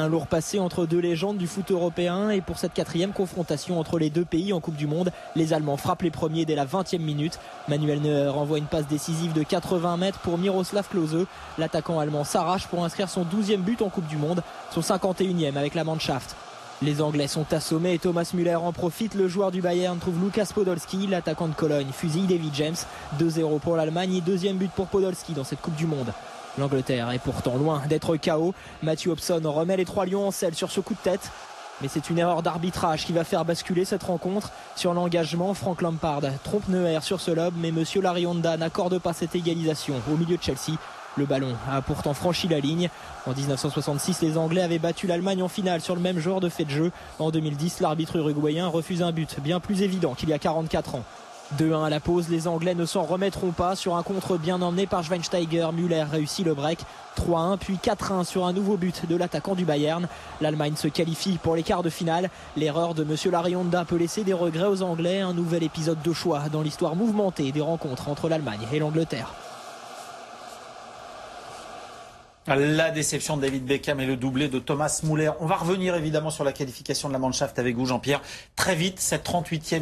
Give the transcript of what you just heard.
Un lourd passé entre deux légendes du foot européen et pour cette quatrième confrontation entre les deux pays en Coupe du Monde, les Allemands frappent les premiers dès la 20e minute. Manuel Neuer envoie une passe décisive de 80 mètres pour Miroslav Klose. L'attaquant allemand s'arrache pour inscrire son 12e but en Coupe du Monde, son 51e avec la Mannschaft. Les Anglais sont assommés et Thomas Müller en profite. Le joueur du Bayern trouve Lukas Podolski, l'attaquant de Cologne fusille David James. 2-0 pour l'Allemagne et deuxième but pour Podolski dans cette Coupe du Monde. L'Angleterre est pourtant loin d'être KO. Matthew Hobson remet les trois lions en selle sur ce coup de tête. Mais c'est une erreur d'arbitrage qui va faire basculer cette rencontre. Sur l'engagement, Frank Lampard trompe Neuer sur ce lob, mais Monsieur Larionda n'accorde pas cette égalisation au milieu de Chelsea. Le ballon a pourtant franchi la ligne. En 1966, les Anglais avaient battu l'Allemagne en finale sur le même genre de fait de jeu. En 2010, l'arbitre uruguayen refuse un but bien plus évident qu'il y a 44 ans. 2-1 à la pause, les Anglais ne s'en remettront pas. Sur un contre bien emmené par Schweinsteiger, Müller réussit le break. 3-1 puis 4-1 sur un nouveau but de l'attaquant du Bayern. L'Allemagne se qualifie pour les quarts de finale. L'erreur de Monsieur Larionda peut laisser des regrets aux Anglais. Un nouvel épisode de choix dans l'histoire mouvementée des rencontres entre l'Allemagne et l'Angleterre. La déception de David Beckham et le doublé de Thomas Müller. On va revenir évidemment sur la qualification de la Mannschaft avec vous, Jean-Pierre. Très vite, cette 38e